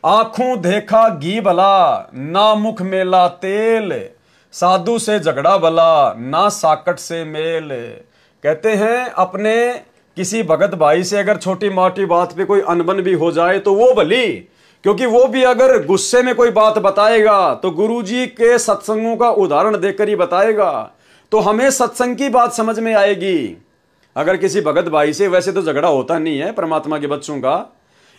आंखों देखा घी भला, ना मुख मेला तेल, साधु से झगड़ा भला, ना साकट से मेल। कहते हैं अपने किसी भगत भाई से अगर छोटी मोटी बात पे कोई अनबन भी हो जाए तो वो भली, क्योंकि वो भी अगर गुस्से में कोई बात बताएगा तो गुरुजी के सत्संगों का उदाहरण देकर ही बताएगा, तो हमें सत्संग की बात समझ में आएगी। अगर किसी भगत भाई से, वैसे तो झगड़ा होता नहीं है परमात्मा के बच्चों का,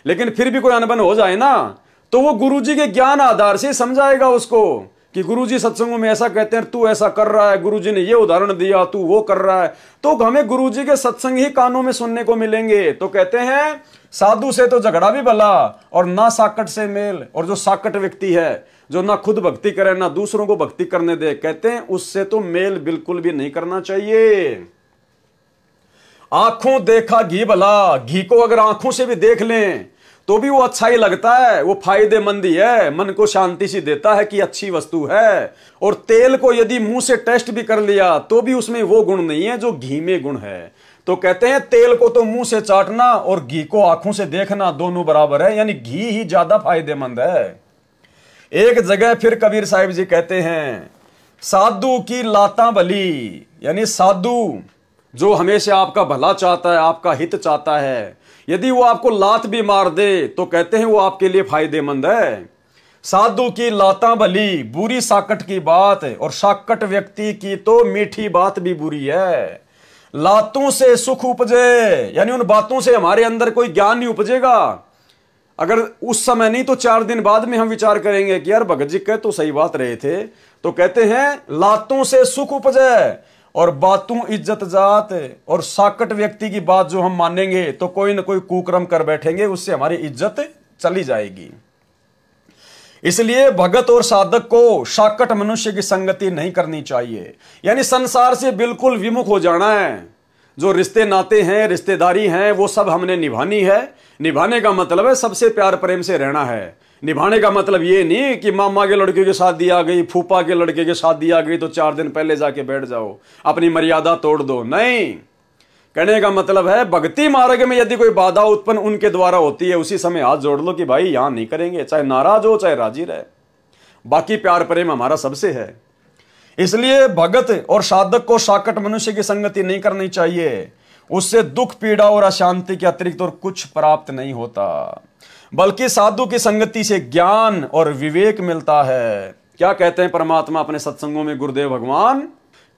लेकिन फिर भी कोई अनबन हो जाए ना, तो वो गुरुजी के ज्ञान आधार से समझाएगा उसको कि गुरुजी सत्संगों में ऐसा कहते हैं, तू ऐसा कर रहा है, गुरुजी ने ये उदाहरण दिया, तू वो कर रहा है, तो हमें गुरुजी के सत्संग ही कानों में सुनने को मिलेंगे। तो कहते हैं साधु से तो झगड़ा भी भला और ना साकट से मेल। और जो साकट व्यक्ति है, जो ना खुद भक्ति करे ना दूसरों को भक्ति करने दे, कहते हैं उससे तो मेल बिल्कुल भी नहीं करना चाहिए। आंखों देखा घी भला, घी को अगर आंखों से भी देख लें तो भी वो अच्छा ही लगता है, वो फायदेमंद ही है, मन को शांति सी देता है कि अच्छी वस्तु है। और तेल को यदि मुंह से टेस्ट भी कर लिया तो भी उसमें वो गुण नहीं है जो घी में गुण है। तो कहते हैं तेल को तो मुंह से चाटना और घी को आंखों से देखना दोनों बराबर है, यानी घी ही ज्यादा फायदेमंद है। एक जगह फिर कबीर साहिब जी कहते हैं साधु की लाता भली, यानी साधु जो हमेशा आपका भला चाहता है, आपका हित चाहता है, यदि वो आपको लात भी मार दे तो कहते हैं वो आपके लिए फायदेमंद है। साधु की लाता भली, बुरी साकट की बात, और साकट व्यक्ति की तो मीठी बात भी बुरी है। लातों से सुख उपजे, यानी उन बातों से हमारे अंदर कोई ज्ञान नहीं उपजेगा। अगर उस समय नहीं तो 4 दिन बाद में हम विचार करेंगे कि यार भगत जी कह तो सही बात रहे थे। तो कहते हैं लातों से सुख उपजे और बातों इज्जत जात, और साकट व्यक्ति की बात जो हम मानेंगे तो कोई ना कोई कुकर्म कर बैठेंगे, उससे हमारी इज्जत चली जाएगी। इसलिए भगत और साधक को साकट मनुष्य की संगति नहीं करनी चाहिए, यानी संसार से बिल्कुल विमुख हो जाना है। जो रिश्ते नाते हैं, रिश्तेदारी हैं, वो सब हमने निभानी है। निभाने का मतलब है सबसे प्यार प्रेम से रहना है। निभाने का मतलब ये नहीं कि मामा के लड़के की शादी आ गई, फूफा के लड़के की शादी आ गई तो 4 दिन पहले जाके बैठ जाओ, अपनी मर्यादा तोड़ दो। नहीं, कहने का मतलब है भक्ति मार्ग में यदि कोई बाधा उत्पन्न उनके द्वारा होती है, उसी समय हाथ जोड़ लो कि भाई यहां नहीं करेंगे, चाहे नाराज हो चाहे राजी रहे, बाकी प्यार प्रेम हमारा सबसे है। इसलिए भगत और साधक को साकट मनुष्य की संगति नहीं करनी चाहिए, उससे दुख पीड़ा और अशांति के अतिरिक्त और कुछ प्राप्त नहीं होता, बल्कि साधु की संगति से ज्ञान और विवेक मिलता है। क्या कहते हैं परमात्मा अपने सत्संगों में गुरुदेव भगवान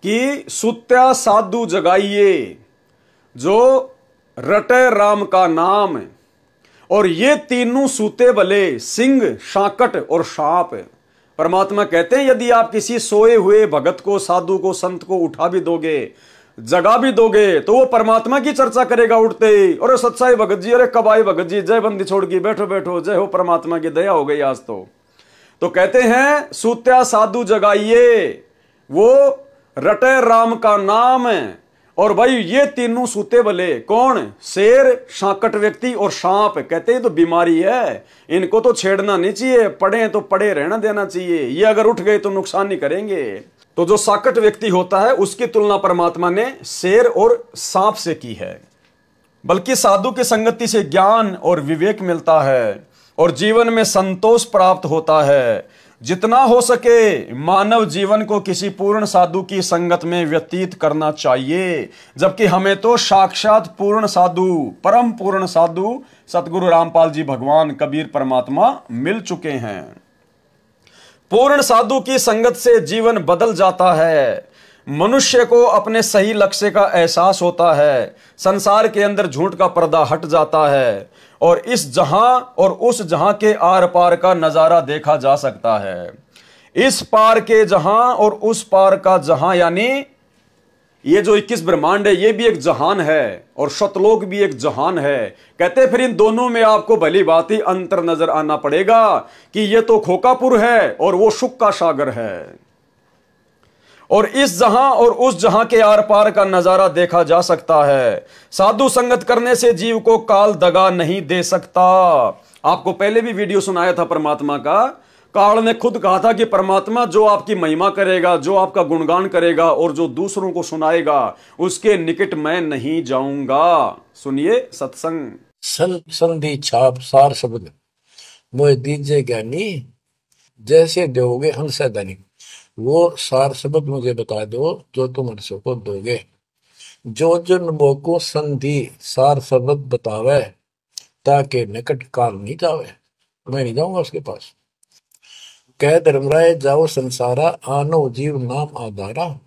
कि सुत्या साधु जगाइए जो रटे राम का नाम, और ये तीनों सूते भले सिंह शाकट और सांप। परमात्मा कहते हैं यदि आप किसी सोए हुए भगत को, साधु को, संत को उठा भी दोगे, जगा भी दोगे, तो वो परमात्मा की चर्चा करेगा उठते ही, और सच्चाई भगत जी, अरे कब आए भगत जी, जय बंदी छोड़ के बैठो बैठो, जय हो परमात्मा की दया हो गई आज तो कहते हैं सूत्या साधु जगाइए वो रटे राम का नाम है। और भाई ये तीनों सूते भले कौन? शेर, शाकट व्यक्ति और सांप। कहते हैं तो बीमारी है, इनको तो छेड़ना नहीं चाहिए, पड़े तो पड़े रहना देना चाहिए, ये अगर उठ गए तो नुकसान नहीं करेंगे। तो जो साकट व्यक्ति होता है उसकी तुलना परमात्मा ने शेर और सांप से की है। बल्कि साधु की संगति से ज्ञान और विवेक मिलता है और जीवन में संतोष प्राप्त होता है। जितना हो सके मानव जीवन को किसी पूर्ण साधु की संगत में व्यतीत करना चाहिए, जबकि हमें तो साक्षात पूर्ण साधु, परम पूर्ण साधु सतगुरु रामपाल जी भगवान कबीर परमात्मा मिल चुके हैं। पूर्ण साधु की संगत से जीवन बदल जाता है, मनुष्य को अपने सही लक्ष्य का एहसास होता है, संसार के अंदर झूठ का पर्दा हट जाता है और इस जहां और उस जहां के आर पार का नजारा देखा जा सकता है। इस पार के जहां और उस पार का जहां, यानी ये जो 21 ब्रह्मांड है ये भी एक जहान है और शतलोक भी एक जहान है। कहते फिर इन दोनों में आपको भली बात ही अंतर नजर आना पड़ेगा कि ये तो खोकापुर है और वो सुख का सागर है, और इस जहां और उस जहां के आर पार का नजारा देखा जा सकता है। साधु संगत करने से जीव को काल दगा नहीं दे सकता। आपको पहले भी वीडियो सुनाया था परमात्मा का, काल ने खुद कहा था कि परमात्मा जो आपकी महिमा करेगा, जो आपका गुणगान करेगा और जो दूसरों को सुनाएगा उसके निकट मैं नहीं जाऊंगा। सुनिए सत्संग। संधि छाप सार शब्द मोह दीजिए ज्ञानी, जैसे दोगे हमसे धनी। वो सार शब्द मुझे बता दो जो तुम हंसो को दोगे। जो जन मोको संधि सार शब्द बतावे, ताकि निकट काल नहीं जावे। मैं नहीं जाऊंगा उसके पास। कह धर्मराय जाओ संसारा, आनो जीव नाम आधारा।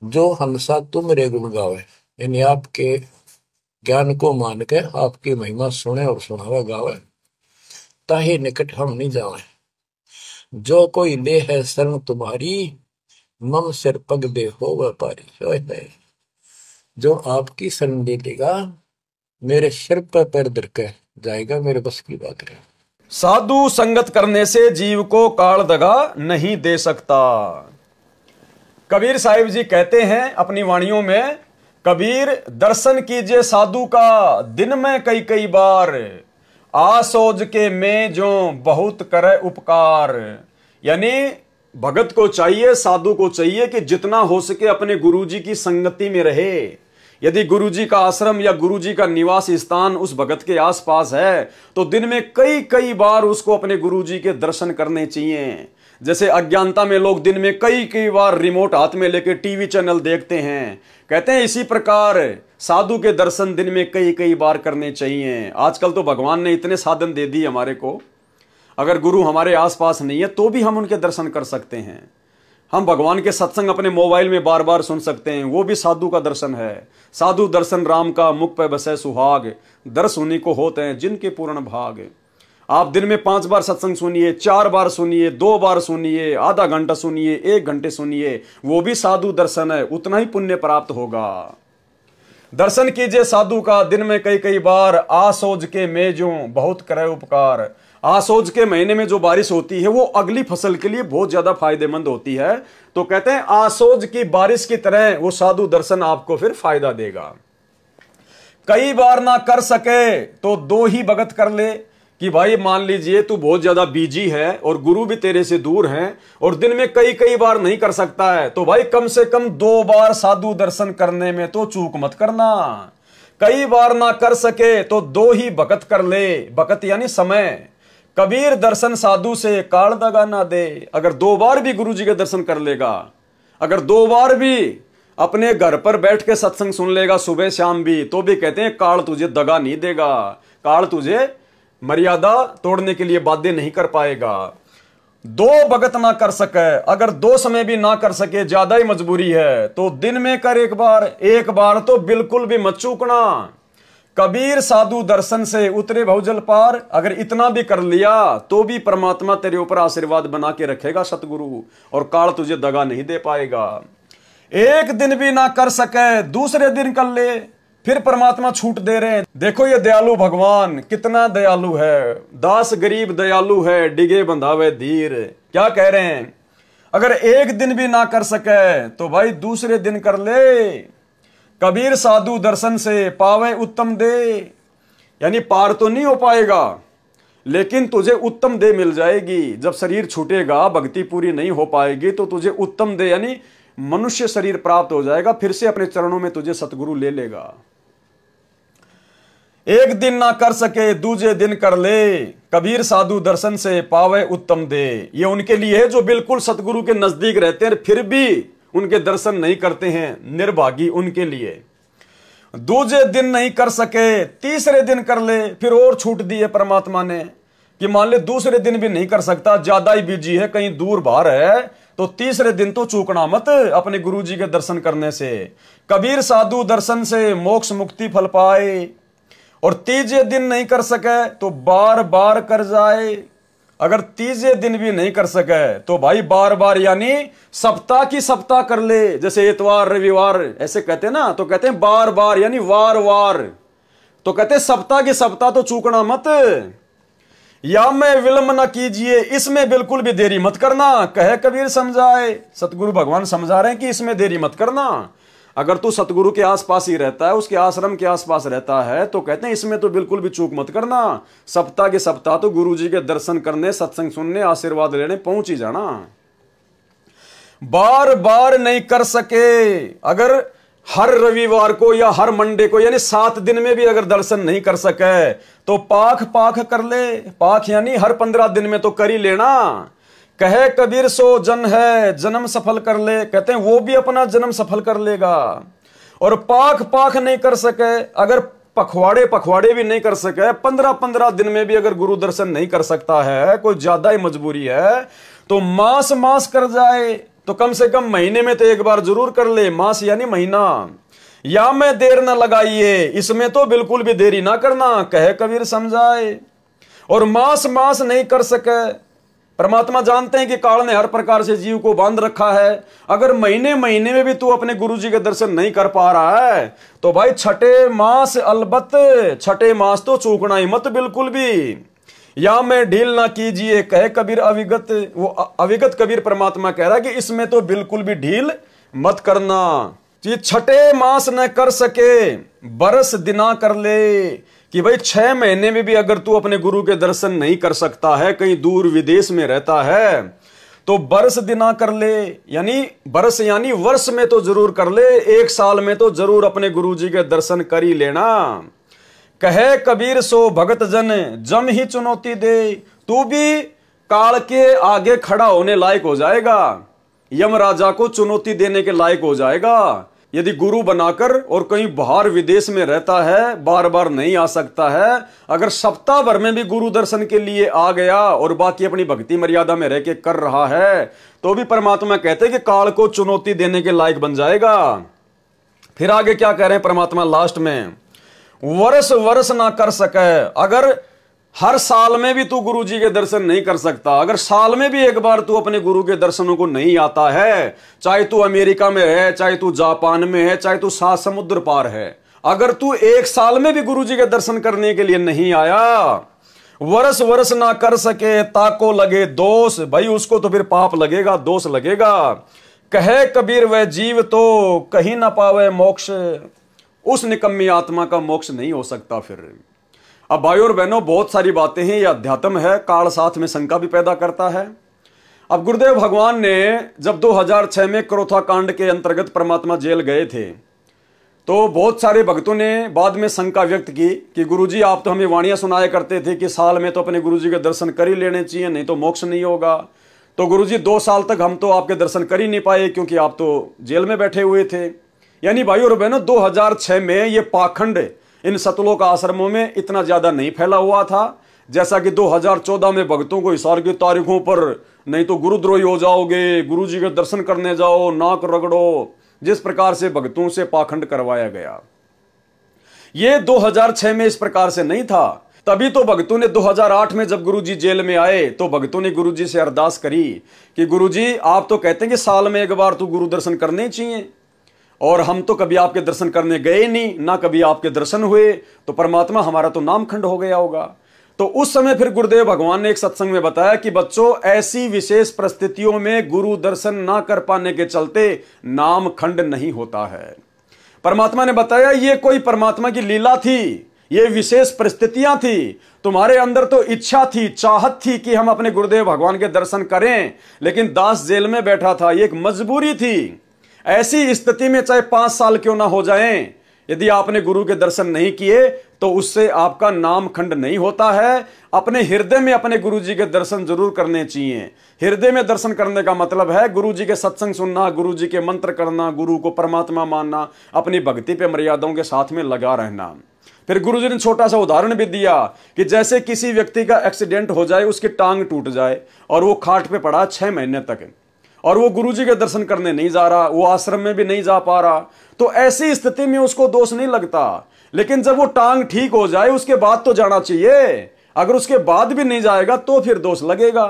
जो हंसा तुम रे गुण गावे, यानी आपके ज्ञान को मान के आपकी महिमा सुने और सुनावे गावे, ताहि निकट हम नहीं जावे। जो कोई ले है शरण तुम्हारी, मम सिर पग दे हो व्यापारी। ओए होए, जो आपकी शरण ले लेगा, मेरे सिर पर पैर धर के जाएगा, मेरे बस की बात है। साधु संगत करने से जीव को काल दगा नहीं दे सकता। कबीर साहिब जी कहते हैं अपनी वाणियों में, कबीर दर्शन कीजिए साधु का दिन में कई कई बार, आसोज के में जो बहुत करे उपकार। यानी भगत को चाहिए, साधु को चाहिए कि जितना हो सके अपने गुरुजी की संगति में रहे। यदि गुरुजी का आश्रम या गुरुजी का निवास स्थान उस भगत के आसपास है तो दिन में कई कई बार उसको अपने गुरुजी के दर्शन करने चाहिए। जैसे अज्ञानता में लोग दिन में कई कई बार रिमोट हाथ में लेकर टीवी चैनल देखते हैं, कहते हैं इसी प्रकार साधु के दर्शन दिन में कई कई बार करने चाहिए। आजकल तो भगवान ने इतने साधन दे दिए हमारे को, अगर गुरु हमारे आसपास नहीं है तो भी हम उनके दर्शन कर सकते हैं। हम भगवान के सत्संग अपने मोबाइल में बार बार सुन सकते हैं, वो भी साधु का दर्शन है। साधु दर्शन राम का, मुख पे बसे सुहाग, दर्श उन्हीं को होते हैं जिनके पूर्ण भाग। आप दिन में 5 बार सत्संग सुनिए, 4 बार सुनिए, 2 बार सुनिए, आधा घंटा सुनिए, 1 घंटे सुनिए, वो भी साधु दर्शन है, उतना ही पुण्य प्राप्त होगा। दर्शन कीजिए साधु का दिन में कई कई बार, आसोज के मेजों बहुत करे उपकार। आसोज के महीने में जो बारिश होती है वो अगली फसल के लिए बहुत ज्यादा फायदेमंद होती है। तो कहते हैं आसोज की बारिश की तरह वो साधु दर्शन आपको फिर फायदा देगा। कई बार ना कर सके तो 2 ही भगत कर ले, कि भाई मान लीजिए तू बहुत ज्यादा बिजी है और गुरु भी तेरे से दूर हैं और दिन में कई कई बार नहीं कर सकता है, तो भाई कम से कम 2 बार साधु दर्शन करने में तो चूक मत करना। कई बार ना कर सके तो 2 ही भगत कर ले, भगत यानी समय। कबीर दर्शन साधु से काल दगा ना दे। अगर 2 बार भी गुरु जी के दर्शन कर लेगा, अगर 2 बार भी अपने घर पर बैठ के सत्संग सुन लेगा सुबह शाम भी, तो भी कहते हैं काल तुझे दगा नहीं देगा, काल तुझे मर्यादा तोड़ने के लिए बाध्य नहीं कर पाएगा। 2 भगत ना कर सके, अगर 2 समय भी ना कर सके, ज्यादा ही मजबूरी है, तो दिन में कर 1 बार, 1 बार तो बिल्कुल भी मत चूकना। कबीर साधु दर्शन से उतरे भवजल पार, अगर इतना भी कर लिया तो भी परमात्मा तेरे ऊपर आशीर्वाद बना के रखेगा सतगुरु, और काल तुझे दगा नहीं दे पाएगा। 1 दिन भी ना कर सके, दूसरे दिन कर ले, फिर परमात्मा छूट दे रहे हैं। देखो ये दयालु भगवान कितना दयालु है, दास गरीब दयालु है, डिगे बंधावे धीर। क्या कह रहे हैं, अगर 1 दिन भी ना कर सके तो भाई दूसरे दिन कर ले। कबीर साधु दर्शन से पावे उत्तम दे, यानी पार तो नहीं हो पाएगा लेकिन तुझे उत्तम दे मिल जाएगी। जब शरीर छूटेगा, भक्ति पूरी नहीं हो पाएगी, तो तुझे उत्तम दे यानी मनुष्य शरीर प्राप्त हो जाएगा, फिर से अपने चरणों में तुझे सतगुरु ले लेगा। 1 दिन ना कर सके दूजे दिन कर ले, कबीर साधु दर्शन से पावे उत्तम दे। ये उनके लिए है जो बिल्कुल सतगुरु के नजदीक रहते हैं फिर भी उनके दर्शन नहीं करते हैं, निर्भागी उनके लिए। दूजे दिन नहीं कर सके, तीसरे दिन कर ले, फिर और छूट दी है परमात्मा ने कि मान ले दूसरे दिन भी नहीं कर सकता, ज्यादा ही बिजी है, कहीं दूर बाहर है, तो तीसरे दिन तो चूकना मत अपने गुरुजी के दर्शन करने से। कबीर साधु दर्शन से मोक्ष मुक्ति फल पाए, और तीजे दिन नहीं कर सके तो बार बार कर जाए। अगर तीजे दिन भी नहीं कर सके तो भाई बार बार यानी सप्ताह की सप्ताह कर ले, जैसे इतवार रविवार ऐसे कहते हैं ना, तो कहते हैं बार बार यानी वार वार, तो कहते हैं सप्ताह की सप्ताह तो चूकना मत। या में विलंब न कीजिए, इसमें बिल्कुल भी देरी मत करना, कहे कबीर समझाए। सतगुरु भगवान समझा रहे हैं कि इसमें देरी मत करना। अगर तू सतगुरु के आसपास ही रहता है, उसके आश्रम के आसपास रहता है, तो कहते हैं इसमें तो बिल्कुल भी चूक मत करना। सप्ताह के सप्ताह तो गुरु जी के दर्शन करने, सत्संग सुनने, आशीर्वाद लेने पहुंच ही जाना। बार बार नहीं कर सके, अगर हर रविवार को या हर मंडे को, यानी 7 दिन में भी अगर दर्शन नहीं कर सके तो पाख पाख कर ले। पाख यानी हर 15 दिन में तो कर ही लेना। कहे कबीर सो जन है जन्म सफल कर ले, कहते हैं वो भी अपना जन्म सफल कर लेगा। और पाख पाख नहीं कर सके, अगर पखवाड़े पखवाड़े भी नहीं कर सके, 15-15 दिन में भी अगर गुरु दर्शन नहीं कर सकता है, कोई ज्यादा ही मजबूरी है, तो मास मास कर जाए, तो कम से कम महीने में तो एक बार जरूर कर ले। मास यानी महीना। या मैं देर ना लगाइए, इसमें तो बिल्कुल भी देरी ना करना, कहे कबीर समझाए। और मास मास नहीं कर सके, परमात्मा जानते हैं कि काल ने हर प्रकार से जीव को बांध रखा है। अगर महीने महीने में भी तू अपने गुरुजी के दर्शन नहीं कर पा रहा है तो भाई छठे मास अलबत्त, छठे मास तो चूकना ही मत बिल्कुल भी। या मैं ढील ना कीजिए, कहे कबीर अविगत। वो अविगत कबीर परमात्मा कह रहा है कि इसमें तो बिल्कुल भी ढील मत करना। ये छठे मास न कर सके बरस दिना कर ले, कि भाई 6 महीने में भी अगर तू अपने गुरु के दर्शन नहीं कर सकता है, कहीं दूर विदेश में रहता है, तो बरस दिना कर ले। यानी बरस यानी वर्ष में तो जरूर कर ले, 1 साल में तो जरूर अपने गुरु जी के दर्शन कर ही लेना। कहे कबीर सो भगत जन जम ही चुनौती दे, तू भी काल के आगे खड़ा होने लायक हो जाएगा, यम राजा को चुनौती देने के लायक हो जाएगा। यदि गुरु बनाकर और कहीं बाहर विदेश में रहता है, बार बार नहीं आ सकता है, अगर सप्ताह भर में भी गुरु दर्शन के लिए आ गया और बाकी अपनी भक्ति मर्यादा में रह के कर रहा है, तो भी परमात्मा कहते हैं कि काल को चुनौती देने के लायक बन जाएगा। फिर आगे क्या कह रहे हैं परमात्मा लास्ट में, वर्ष वर्ष ना कर सके, अगर हर साल में भी तू गुरु जी के दर्शन नहीं कर सकता, अगर साल में भी एक बार तू अपने गुरु के दर्शनों को नहीं आता है, चाहे तू अमेरिका में है, चाहे तू जापान में है, चाहे तू 7 समुद्र पार है, अगर तू 1 साल में भी गुरु जी के दर्शन करने के लिए नहीं आया, वर्ष वर्ष ना कर सके ताको लगे दोष, भाई उसको तो फिर पाप लगेगा, दोष लगेगा। कहे कबीर वह जीव तो कहीं ना पावे मोक्ष, उस निकम्मी आत्मा का मोक्ष नहीं हो सकता। फिर अब भाई और बहनों, बहुत सारी बातें हैं, ये अध्यात्म है, काल साथ में शंका भी पैदा करता है। अब गुरुदेव भगवान ने जब 2006 में क्रोथा कांड के अंतर्गत परमात्मा जेल गए थे, तो बहुत सारे भक्तों ने बाद में शंका व्यक्त की कि गुरुजी आप तो हमें वाणियां सुनाया करते थे कि साल में तो अपने गुरुजी के दर्शन कर ही लेने चाहिए, नहीं तो मोक्ष नहीं होगा। तो गुरुजी 2 साल तक हम तो आपके दर्शन कर ही नहीं पाए क्योंकि आप तो जेल में बैठे हुए थे। यानी भाई और बहनों, 2006 में ये पाखंड इन सतलोक आश्रमों में इतना ज्यादा नहीं फैला हुआ था, जैसा कि 2014 में भक्तों को हिसार की तारीखों पर नहीं तो गुरुद्रोही हो जाओगे, गुरुजी के दर्शन करने जाओ, नाक रगड़ो, जिस प्रकार से भक्तों से पाखंड करवाया गया, ये 2006 में इस प्रकार से नहीं था। तभी तो भक्तों ने 2008 में जब गुरुजी जेल में आए तो भक्तों ने गुरुजी से अरदास करी कि गुरुजी आप तो कहते हैं कि साल में एक बार तो गुरु दर्शन करने चाहिए, और हम तो कभी आपके दर्शन करने गए नहीं, ना कभी आपके दर्शन हुए, तो परमात्मा हमारा तो नामखंड हो गया होगा। तो उस समय फिर गुरुदेव भगवान ने एक सत्संग में बताया कि बच्चों, ऐसी विशेष परिस्थितियों में गुरु दर्शन ना कर पाने के चलते नामखंड नहीं होता है। परमात्मा ने बताया ये कोई परमात्मा की लीला थी, ये विशेष परिस्थितियां थी, तुम्हारे अंदर तो इच्छा थी, चाहत थी कि हम अपने गुरुदेव भगवान के दर्शन करें, लेकिन दास जेल में बैठा था, ये एक मजबूरी थी। ऐसी स्थिति में चाहे 5 साल क्यों ना हो जाएं, यदि आपने गुरु के दर्शन नहीं किए तो उससे आपका नाम खंड नहीं होता है। अपने हृदय में अपने गुरु जी के दर्शन जरूर करने चाहिए। हृदय में दर्शन करने का मतलब है गुरु जी के सत्संग सुनना, गुरु जी के मंत्र करना, गुरु को परमात्मा मानना, अपनी भक्ति पे मर्यादाओं के साथ में लगा रहना। फिर गुरु जी ने छोटा सा उदाहरण भी दिया कि जैसे किसी व्यक्ति का एक्सीडेंट हो जाए, उसकी टांग टूट जाए और वो खाट पे पड़ा 6 महीने तक, और वो गुरुजी के दर्शन करने नहीं जा रहा, वो आश्रम में भी नहीं जा पा रहा, तो ऐसी स्थिति में उसको दोष नहीं लगता। लेकिन जब वो टांग ठीक हो जाए उसके बाद तो जाना चाहिए, अगर उसके बाद भी नहीं जाएगा तो फिर दोष लगेगा।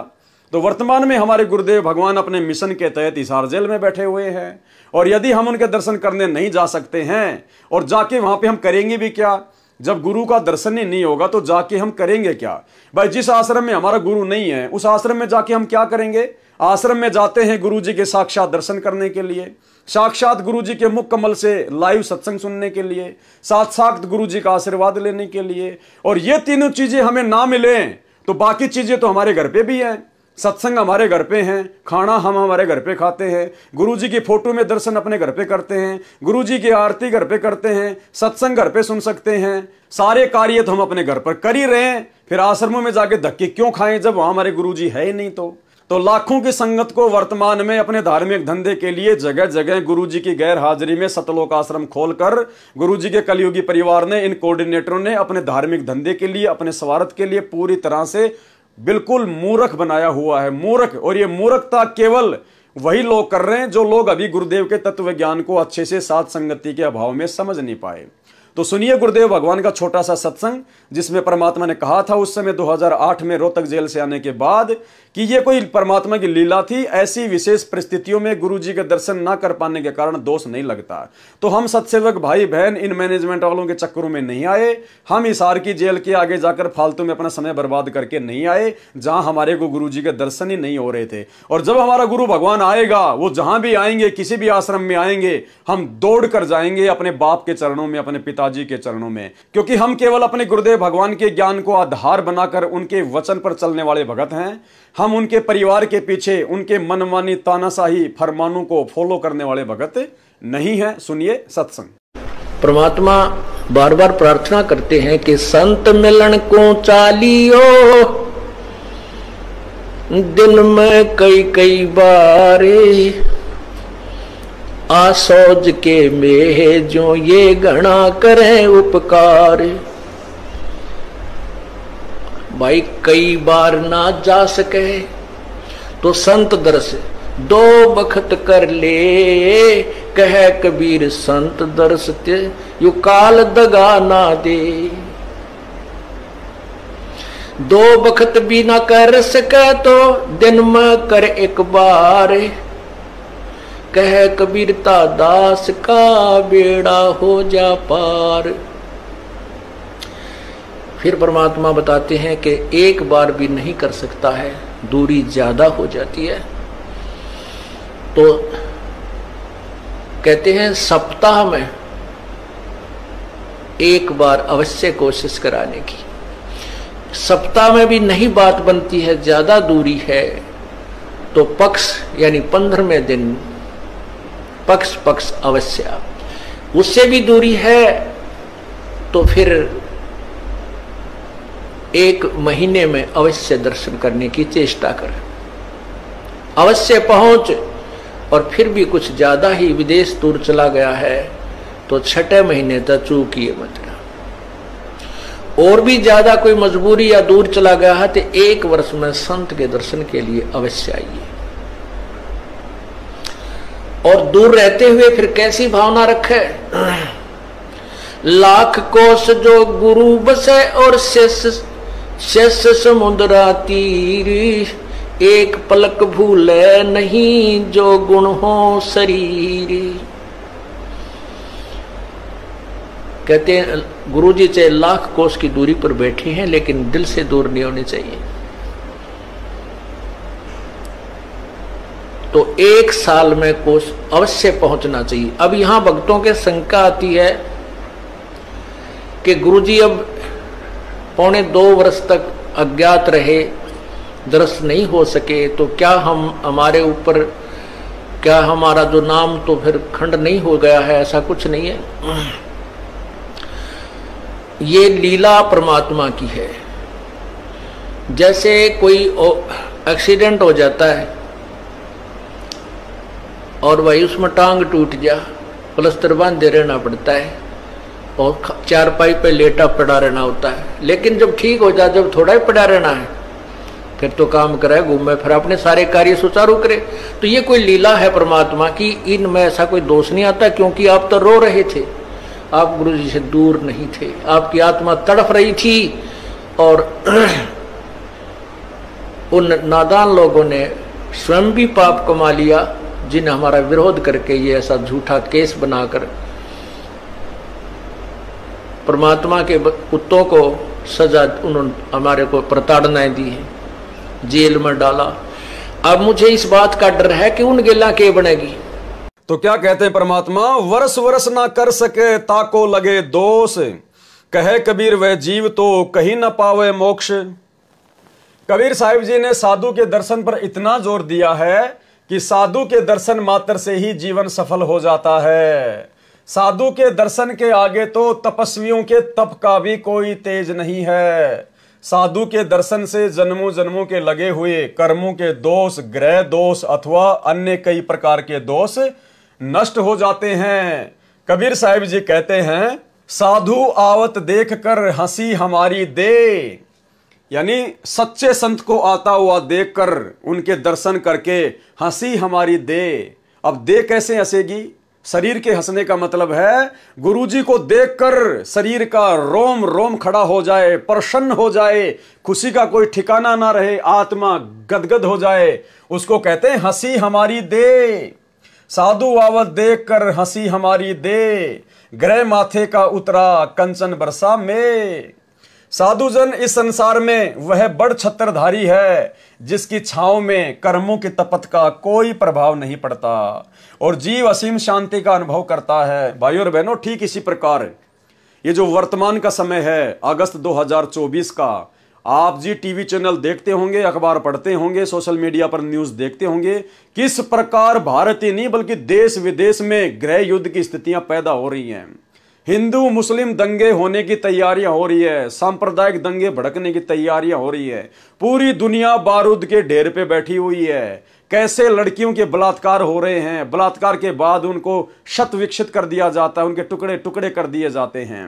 तो वर्तमान में हमारे गुरुदेव भगवान अपने मिशन के तहत हिसार जेल में बैठे हुए हैं, और यदि हम उनके दर्शन करने नहीं जा सकते हैं और जाके वहां पे हम करेंगे भी क्या, जब गुरु का दर्शन ही नहीं होगा तो जाके हम करेंगे क्या। भाई जिस आश्रम में हमारा गुरु नहीं है उस आश्रम में जाके हम क्या करेंगे। आश्रम में जाते हैं गुरु जी के साक्षात दर्शन करने के लिए, साक्षात गुरु जी के मुख कमल से लाइव सत्संग सुनने के लिए, साक्षात गुरु जी का आशीर्वाद लेने के लिए। और ये तीनों चीजें हमें ना मिले तो बाकी चीजें तो हमारे घर पे भी हैं। सत्संग हमारे घर पे हैं, खाना हम हमारे घर पे खाते हैं, गुरुजी की फोटो में दर्शन अपने घर पे करते हैं, गुरुजी की आरती घर पे करते हैं, सत्संग घर पे सुन सकते हैं, सारे कार्य तो हम अपने घर पर कर ही रहे हैं। फिर आश्रमों में जाके धक्के क्यों खाएं जब वहां हमारे गुरुजी है ही नहीं? तो लाखों की संगत को वर्तमान में अपने धार्मिक धंधे के लिए जगह जगह गुरुजी की गैर हाजिरी में सतलोक आश्रम खोलकर गुरुजी के कलयुगी परिवार ने, इन कोऑर्डिनेटरों ने अपने धार्मिक धंधे के लिए, अपने स्वार्थ के लिए पूरी तरह से बिल्कुल मूर्ख बनाया हुआ है। मूर्ख। और ये मूर्खता केवल वही लोग कर रहे हैं जो लोग अभी गुरुदेव के तत्व ज्ञान को अच्छे से साथ संगति के अभाव में समझ नहीं पाए। तो सुनिए गुरुदेव भगवान का छोटा सा सत्संग, जिसमें परमात्मा ने कहा था उस समय 2008 में रोहतक जेल से आने के बाद कि ये कोई परमात्मा की लीला थी। ऐसी विशेष परिस्थितियों में गुरुजी के दर्शन ना कर पाने के कारण दोष नहीं लगता। तो हम सत्सेवक भाई बहन इन मैनेजमेंट वालों के चक्करों में नहीं आए। हम हिसार की जेल के आगे जाकर फालतू में अपना समय बर्बाद करके नहीं आए, जहां हमारे को गुरुजी के दर्शन ही नहीं हो रहे थे। और जब हमारा गुरु भगवान आएगा, वो जहां भी आएंगे, किसी भी आश्रम में आएंगे, हम दौड़ कर जाएंगे अपने बाप के चरणों में, अपने पिताजी के चरणों में, क्योंकि हम केवल अपने गुरुदेव भगवान के ज्ञान को आधार बनाकर उनके वचन पर चलने वाले भगत हैं। हम उनके परिवार के पीछे उनके मनमानी तानाशाही फरमानों को फॉलो करने वाले भगत नहीं हैं। सुनिए सत्संग। परमात्मा बार बार प्रार्थना करते हैं कि संत मिलन को चालियो, दिन में कई कई बार आसौज के में जो ये गणा करें उपकार। भाई कई बार ना जा सके तो संत दर्श दो बखत कर ले, कह कबीर संत दर्श ते यू काल दगा ना दे। दो बखत भी ना कर सके तो दिन में कर एक बार, कह कबीरता दास का बेड़ा हो जा पार। फिर परमात्मा बताते हैं कि एक बार भी नहीं कर सकता है, दूरी ज्यादा हो जाती है। तो कहते हैं सप्ताह में एक बार अवश्य कोशिश कराने की। सप्ताह में भी नहीं बात बनती है, ज्यादा दूरी है, तो पक्ष यानी 15वें दिन पक्ष अवश्य। उससे भी दूरी है तो फिर एक महीने में अवश्य दर्शन करने की चेष्टा कर, अवश्य पहुंच। और फिर भी कुछ ज्यादा ही विदेश दूर चला गया है तो 6 महीने तक चूकिए मत। और भी ज्यादा कोई मजबूरी या दूर चला गया है तो 1 वर्ष में संत के दर्शन के लिए अवश्य आइए। और दूर रहते हुए फिर कैसी भावना रखे, लाख कोस जो गुरु बसे और शेष समुद्रा तीर, एक पलक भूले नहीं जो गुण हो शरीर। कहते हैं गुरुजी चाहे लाख कोस की दूरी पर बैठे हैं लेकिन दिल से दूर नहीं होनी चाहिए। तो 1 साल में कोस अवश्य पहुंचना चाहिए। अब यहां भक्तों के शंका आती है कि गुरुजी अब 1.25 वर्ष तक अज्ञात रहे, दर्शन नहीं हो सके, तो क्या हमारे ऊपर, क्या हमारा जो नाम तो फिर खंड नहीं हो गया है? ऐसा कुछ नहीं है। ये लीला परमात्मा की है। जैसे कोई एक्सीडेंट हो जाता है और भाई उसमें टांग टूट जा, प्लास्टर बांधे रहना पड़ता है और चारपाई पे लेटा पड़ा रहना होता है। लेकिन जब ठीक हो जाए, जब थोड़ा ही पड़ा रहना है, फिर तो काम करे, घूमे, फिर अपने सारे कार्य सुचारू करे। तो ये कोई लीला है परमात्मा की, इनमें ऐसा कोई दोष नहीं आता। क्योंकि आप तो रो रहे थे, आप गुरु जी से दूर नहीं थे, आपकी आत्मा तड़फ रही थी। और उन नादान लोगों ने स्वयं भी पाप कमा लिया, जिन्हें हमारा विरोध करके ये ऐसा झूठा केस बनाकर परमात्मा के कुत्तों को सजा उन्होंने हमारे को प्रताड़नाएं दी है, जेल में डाला। अब मुझे इस बात का डर है कि उन गिला के बनेगी। तो क्या कहते हैं परमात्मा, वर्ष वर्ष ना कर सके ताको लगे दोष, कहे कबीर वह जीव तो कहीं ना पावे मोक्ष। कबीर साहिब जी ने साधु के दर्शन पर इतना जोर दिया है कि साधु के दर्शन मात्र से ही जीवन सफल हो जाता है। साधु के दर्शन के आगे तो तपस्वियों के तप का भी कोई तेज नहीं है। साधु के दर्शन से जन्मों जन्मों के लगे हुए कर्मों के दोष, ग्रह दोष अथवा अन्य कई प्रकार के दोष नष्ट हो जाते हैं। कबीर साहिब जी कहते हैं, साधु आवत देख कर हंसी हमारी दे, यानी सच्चे संत को आता हुआ देखकर उनके दर्शन करके हंसी हमारी दे। अब दे कैसे हंसेगी? शरीर के हंसने का मतलब है गुरुजी को देखकर शरीर का रोम रोम खड़ा हो जाए, प्रसन्न हो जाए, खुशी का कोई ठिकाना ना रहे, आत्मा गदगद हो जाए, उसको कहते हैं हंसी हमारी दे। साधु आवत देख कर हंसी हमारी दे, ग्रह माथे का उतरा कंचन बरसा में। साधुजन इस संसार में वह बड़ छत्रधारी है जिसकी छांव में कर्मों की तपत का कोई प्रभाव नहीं पड़ता और जीव असीम शांति का अनुभव करता है। भाइयों और बहनों, ठीक इसी प्रकार ये जो वर्तमान का समय है अगस्त 2024 का, आप जी टीवी चैनल देखते होंगे, अखबार पढ़ते होंगे, सोशल मीडिया पर न्यूज देखते होंगे, किस प्रकार भारत ही नहीं बल्कि देश विदेश में गृह युद्ध की स्थितियां पैदा हो रही हैं। हिंदू मुस्लिम दंगे होने की तैयारियां हो रही है, सांप्रदायिक दंगे भड़कने की तैयारियां हो रही है, पूरी दुनिया बारूद के ढेर पे बैठी हुई है। कैसे लड़कियों के बलात्कार हो रहे हैं, बलात्कार के बाद उनको शत विकसित कर दिया जाता है, उनके टुकड़े टुकड़े कर दिए जाते हैं।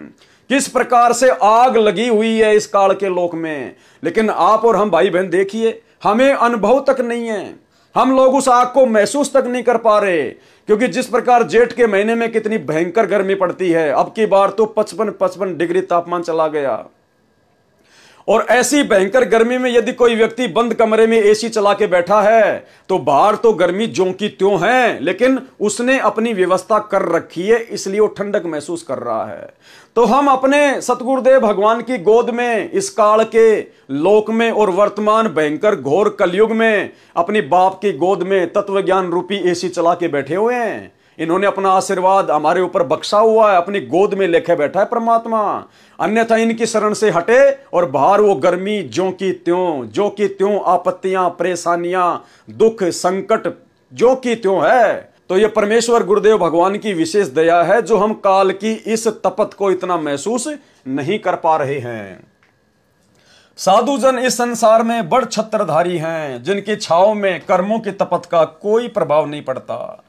किस प्रकार से आग लगी हुई है इस काल के लोक में। लेकिन आप और हम भाई बहन देखिए, हमें अनुभव तक नहीं है, हम लोग उस आग को महसूस तक नहीं कर पा रहे, क्योंकि जिस प्रकार जेठ के महीने में कितनी भयंकर गर्मी पड़ती है, अब की बार तो 55 डिग्री तापमान चला गया। और ऐसी भयंकर गर्मी में यदि कोई व्यक्ति बंद कमरे में एसी चला के बैठा है तो बाहर तो गर्मी ज्यों की त्यों है, लेकिन उसने अपनी व्यवस्था कर रखी है, इसलिए वो ठंडक महसूस कर रहा है। तो हम अपने सतगुरुदेव भगवान की गोद में इस काल के लोक में और वर्तमान भयंकर घोर कलयुग में अपनी बाप की गोद में तत्वज्ञान रूपी एसी चला के बैठे हुए हैं। इन्होंने अपना आशीर्वाद हमारे ऊपर बख्शा हुआ है, अपनी गोद में लेके बैठा है परमात्मा। अन्यथा इनकी शरण से हटे और बाहर वो गर्मी ज्यों की त्यों आपत्तियां, परेशानियां, दुख, संकट ज्यों की त्यों है। तो ये परमेश्वर गुरुदेव भगवान की विशेष दया है जो हम काल की इस तपत को इतना महसूस नहीं कर पा रहे हैं। साधुजन इस संसार में बड़ छत्रधारी हैं जिनकी छाव में कर्मों की तपत का कोई प्रभाव नहीं पड़ता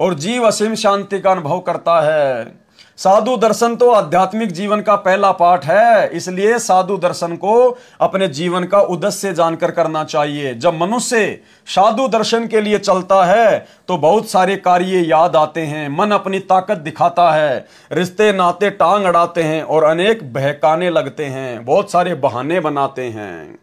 और जीव असीम शांति का अनुभव करता है। साधु दर्शन तो आध्यात्मिक जीवन का पहला पाठ है, इसलिए साधु दर्शन को अपने जीवन का उद्देश्य जानकर करना चाहिए। जब मनुष्य साधु दर्शन के लिए चलता है तो बहुत सारे कार्य याद आते हैं, मन अपनी ताकत दिखाता है, रिश्ते नाते टांग अड़ाते हैं और अनेक बहकाने लगते हैं, बहुत सारे बहाने बनाते हैं।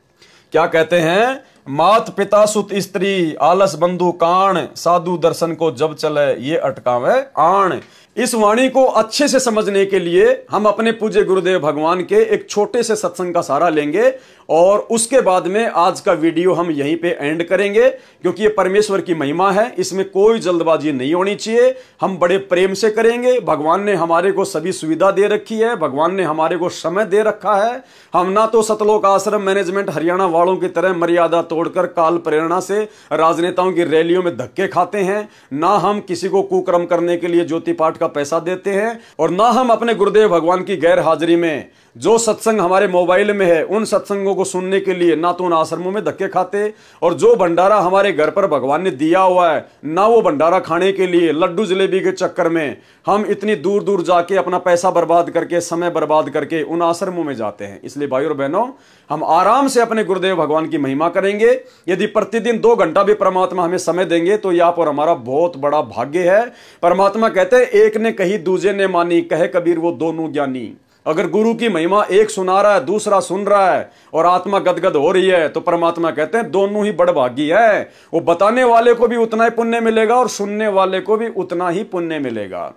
क्या कहते हैं? मात पिता सुत स्त्री आलस बंधु काण, साधु दर्शन को जब चले ये अटकावे आण। इस वाणी को अच्छे से समझने के लिए हम अपने पूज्य गुरुदेव भगवान के एक छोटे से सत्संग का सहारा लेंगे और उसके बाद में आज का वीडियो हम यहीं पे एंड करेंगे, क्योंकि ये परमेश्वर की महिमा है, इसमें कोई जल्दबाजी नहीं होनी चाहिए। हम बड़े प्रेम से करेंगे। भगवान ने हमारे को सभी सुविधा दे रखी है, भगवान ने हमारे को समय दे रखा है। हम ना तो सतलोक आश्रम मैनेजमेंट हरियाणा वालों की तरह मर्यादा तोड़कर काल प्रेरणा से राजनेताओं की रैलियों में धक्के खाते हैं, ना हम किसी को कुकर्म करने के लिए ज्योति पाठ का पैसा देते हैं, और ना हम अपने गुरुदेव भगवान की गैर हाजिरी में जो सत्संग हमारे मोबाइल में है उन सत्संगों को सुनने के लिए ना तो उन आश्रमों में धक्के खाते, और जो भंडारा हमारे घर पर भगवान ने दिया हुआ है ना वो भंडारा खाने के लिए लड्डू जलेबी के चक्कर में हम इतनी दूर दूर जाके अपना पैसा बर्बाद करके, समय बर्बाद करके उन आश्रमों में जाते हैं। इसलिए भाइयों और बहनों, हम आराम से अपने गुरुदेव भगवान की महिमा करेंगे। यदि प्रतिदिन 2 घंटा भी परमात्मा हमें समय देंगे तो यह आप और हमारा बहुत बड़ा भाग्य है। परमात्मा कहते हैं, एक ने कही दूजे ने मानी, कहे कबीर वो दोनों ज्ञानी। अगर गुरु की महिमा एक सुना रहा है, दूसरा सुन रहा है और आत्मा गदगद हो रही है तो परमात्मा कहते हैं दोनों ही बड़भागी है। वो बताने वाले को भी उतना ही पुण्य मिलेगा और सुनने वाले को भी उतना ही पुण्य मिलेगा।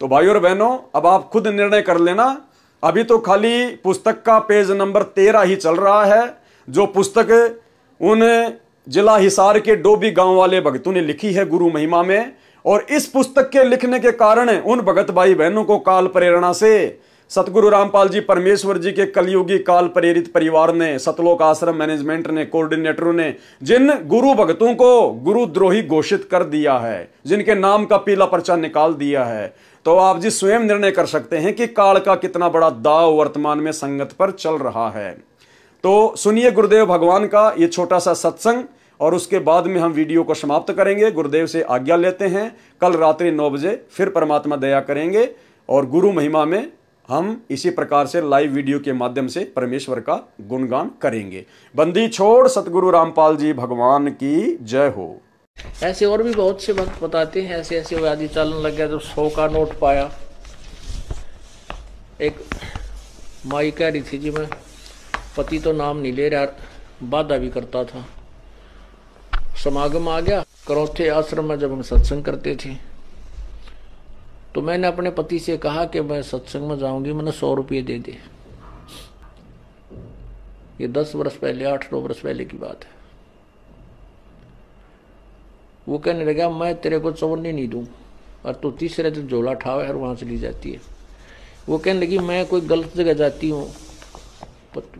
तो भाइयों और बहनों, अब आप खुद निर्णय कर लेना। अभी तो खाली पुस्तक का पेज नंबर 13 ही चल रहा है, जो पुस्तक उन जिला हिसार के डोबी गांव वाले भक्तों ने लिखी है गुरु महिमा में। और इस पुस्तक के लिखने के कारण उन भगत भाई बहनों को काल प्रेरणा से सतगुरु रामपाल जी परमेश्वर जी के कलयुगी काल प्रेरित परिवार ने, सतलोक आश्रम मैनेजमेंट ने, कोऑर्डिनेटरों ने जिन गुरु भक्तों को गुरुद्रोही घोषित कर दिया है, जिनके नाम का पीला पर्चा निकाल दिया है, तो आप जी स्वयं निर्णय कर सकते हैं कि काल का कितना बड़ा दाव वर्तमान में संगत पर चल रहा है। तो सुनिए गुरुदेव भगवान का ये छोटा सा सत्संग, और उसके बाद में हम वीडियो को समाप्त करेंगे। गुरुदेव से आज्ञा लेते हैं। कल रात्रि 9 बजे फिर परमात्मा दया करेंगे और गुरु महिमा में हम इसी प्रकार से लाइव वीडियो के माध्यम से परमेश्वर का गुणगान करेंगे। बंदी छोड़ सतगुरु रामपाल जी भगवान की जय हो। ऐसे और भी बहुत से भक्त बताते हैं, ऐसे ऐसे वो आदि चलन लग गया। जब 100 का नोट पाया, एक माई कह रही थी जी मैं पति तो नाम नहीं ले रहा, बाधा भी करता था। समागम आ गया, करौथे आश्रम में जब हम सत्संग करते थे तो मैंने अपने पति से कहा कि मैं सत्संग में जाऊंगी, मैंने 100 रुपये दे दे। ये 10 वर्ष पहले, 8-9 वर्ष पहले की बात है। वो कहने लगा मैं तेरे को चवन्नी नहीं दूं और तू तीसरे दिन झोला ठावे और वहां चली जाती है। वो कहने लगी मैं कोई गलत जगह जाती हूँ।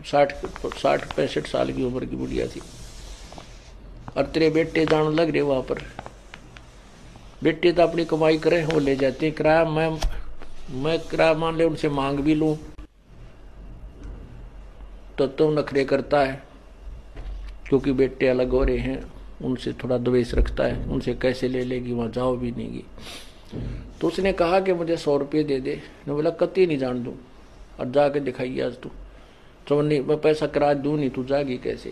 60-65 साल की उम्र की बुढ़िया थी, और तेरे बेटे जान लग रहे वहां पर। बेटे तो अपनी कमाई करे, वो ले जाते हैं किराया। मैं किराया मान ले उनसे मांग भी लूं तो तुम नखरे करता है, क्योंकि बेटे अलग हो रहे हैं, उनसे थोड़ा द्वेष रखता है, उनसे कैसे ले लेगी, वहां जाओ भी नहीं गी। तो उसने कहा कि मुझे 100 रुपये दे दे। मैं बोला कति नहीं जान दूं, और जाके दिखाइए आज तू। तो नहीं, मैं पैसा किराया दूं नहीं, तू जागी कैसे।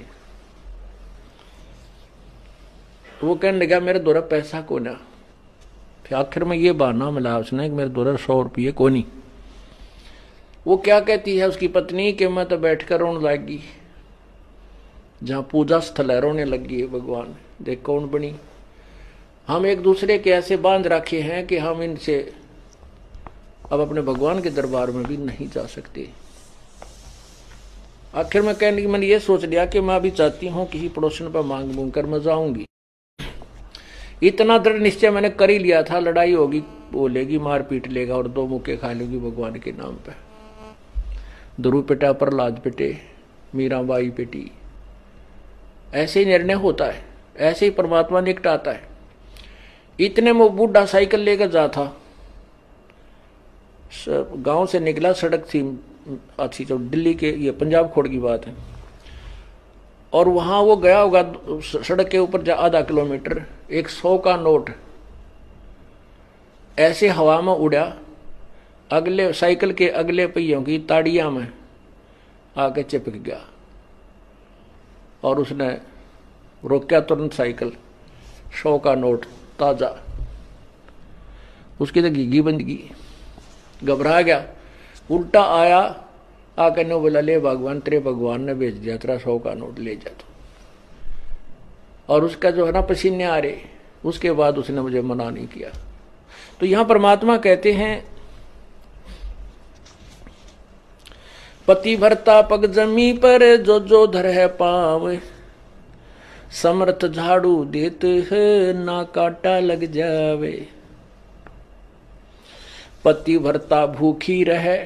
तो वो कहने लगा मेरे द्वारा पैसा को ना। फिर आखिर में ये बहाना मिला उसने कि मेरे द्वारा 100 रुपये को नहीं। वो क्या कहती है उसकी पत्नी कि मैं तो बैठकर रोने लगी, जहां पूजा स्थल है रोने लगी है। भगवान देख कौन बनी। हम एक दूसरे के ऐसे बांध रखे हैं कि हम इनसे अब अपने भगवान के दरबार में भी नहीं जा सकते। आखिर में कहने की मैंने ये सोच लिया कि मैं अभी चाहती हूँ किसी पड़ोसन पर मांग मूंग कर मैं जाऊंगी। इतना दृढ़ निश्चय मैंने कर ही लिया था, लड़ाई होगी, बोलेगी, मार पीट लेगा और 2 मुक्के खा लेगी भगवान के नाम पे। ध्रुव पिटा, प्रहलाद पिटे, मीराबाई पिटी। ऐसे ही निर्णय होता है, ऐसे ही परमात्मा निकटाता है। इतने में बूढ़ा साइकिल लेकर जा था, गांव से निकला, सड़क थी अच्छी, जो दिल्ली के, ये पंजाब खोड़ की बात है, और वहां वो गया होगा सड़क के ऊपर आधा किलोमीटर। एक 100 का नोट ऐसे हवा में उड़ा, अगले साइकिल के अगले पहियों की ताड़ियां में आके चिपक गया, और उसने रोका तुरंत साइकिल। 100 का नोट ताजा, उसकी तो घीघी बंद की, घबरा गया, उल्टा आया, आकर ने बोला ले भगवान, तेरे भगवान ने भेज दिया, तेरा 100 का नोट ले जा तू। और उसका जो है ना पसीने आ रहे, उसके बाद उसने मुझे मना नहीं किया। तो यहां परमात्मा कहते हैं पति भरता पग जमी पर जो जो धर है पाव, समर्थ झाड़ू देते है ना काटा लग जावे। पति भरता भूखी रहे,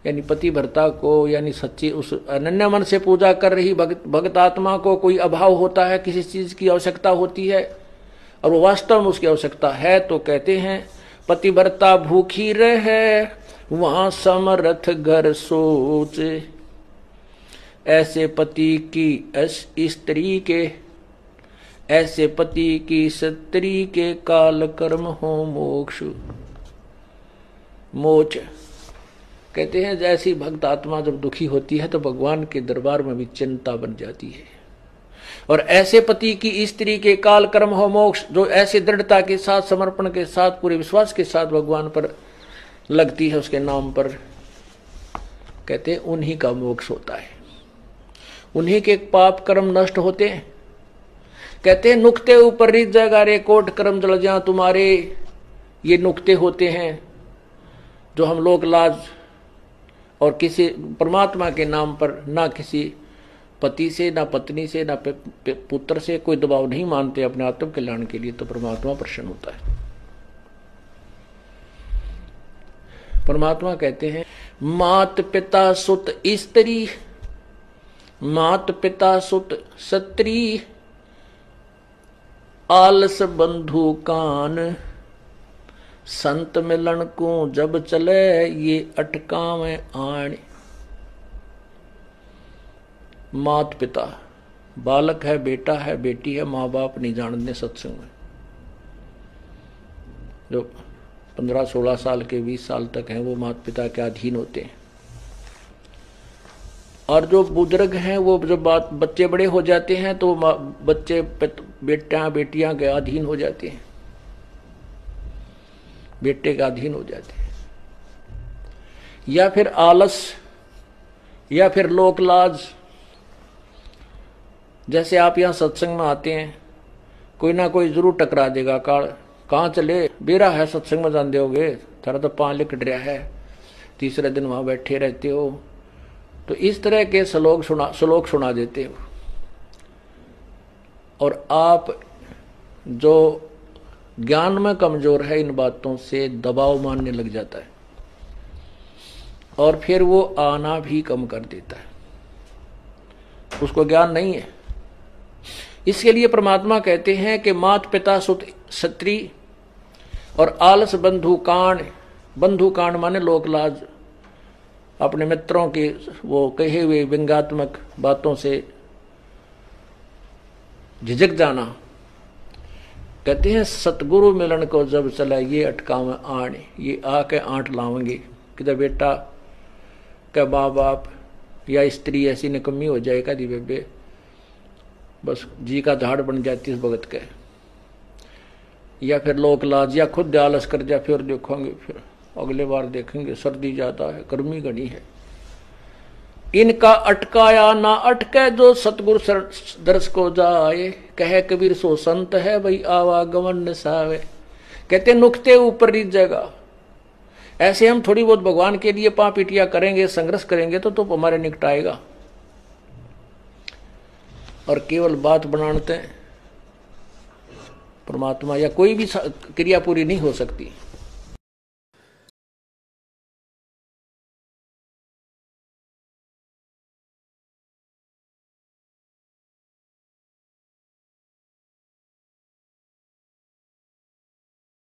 यानी पति भरता को, यानी सच्ची उस अनन्य मन से पूजा कर रही भक्त आत्मा को कोई अभाव होता है, किसी चीज की आवश्यकता होती है और वो वास्तव में उसकी आवश्यकता है, तो कहते हैं पति भरता भूखी रहे वहां समर्थ घर सोच। ऐसे पति की स्त्री के, ऐसे पति की स्त्री के काल कर्म हो मोक्ष मोच। कहते हैं जैसी भक्त आत्मा जब दुखी होती है तो भगवान के दरबार में भी चिंता बन जाती है। और ऐसे पति की स्त्री के काल कर्म हो मोक्ष, जो ऐसे दृढ़ता के साथ, समर्पण के साथ, पूरे विश्वास के साथ भगवान पर लगती है, उसके नाम पर, कहते हैं उन्हीं का मोक्ष होता है, उन्हीं के पाप कर्म नष्ट होते हैं। कहते हैं नुक्ते ऊपर रित जगा रे कोट कर्म जल जा तुम्हारे। ये नुक्ते होते हैं जो हम लोग लाज और किसी परमात्मा के नाम पर ना किसी पति से, ना पत्नी से, ना पुत्र से कोई दबाव नहीं मानते अपने आत्म कल्याण के लिए, तो परमात्मा प्रसन्न होता है। परमात्मा कहते हैं मात पिता सुत स्त्री, मात पिता सुत सत्री, आलस बंधु कान, संत मिलन को जब चले ये अटकावे आण। मात पिता, बालक है, बेटा है, बेटी है, माँ बाप नहीं जानते सत्संग में। जो 15-16 साल के 20 साल तक हैं वो माता पिता के अधीन होते हैं, और जो बुजुर्ग हैं वो जब बच्चे बड़े हो जाते हैं तो बच्चे बेटा बेटियां के अधीन हो जाते हैं, बेटे के अधीन हो जाते हैं। या फिर आलस, या फिर लोक लाज। जैसे आप यहाँ सत्संग में आते हैं, कोई ना कोई जरूर टकरा देगा, कहाँ चले, बेरा है सत्संग में जान दोगे, थारा तो पान लिखट रहा है, तीसरे दिन वहां बैठे रहते हो। तो इस तरह के श्लोक सुना देते हो, और आप जो ज्ञान में कमजोर है इन बातों से दबाव मानने लग जाता है, और फिर वो आना भी कम कर देता है, उसको ज्ञान नहीं है। इसके लिए परमात्मा कहते हैं कि मात पिता सुत सत्री और आलस बंधु काण। बंधु काण माने लोक लाज, अपने मित्रों के वो कहे हुए व्यंग्यात्मक बातों से झिझक जाना। कहते हैं सतगुरु मिलन को जब चला ये अटकावे आण, ये आके आंट लावेंगे। किधर बेटा क्या माँ बाप या स्त्री ऐसी निकम्मी हो जाए कभी बेबे, बस जी का झाड़ बन जाती इस भगत के, या फिर लोक लाज, या खुद आलस कर जा, फिर देखोगे, फिर अगले बार देखेंगे, सर्दी ज्यादा है, गर्मी घनी है। इनका अटकाया ना अटके जो सतगुरु दर्श को जाए, कहे कबीर सो संत है भाई आवागमन निसावे। कहते नुकते ऊपर रीत जगह। ऐसे हम थोड़ी बहुत भगवान के लिए पापीटिया करेंगे, संघर्ष करेंगे तो हमारे निकटाएगा, और केवल बात बनाते हैं परमात्मा या कोई भी क्रिया पूरी नहीं हो सकती।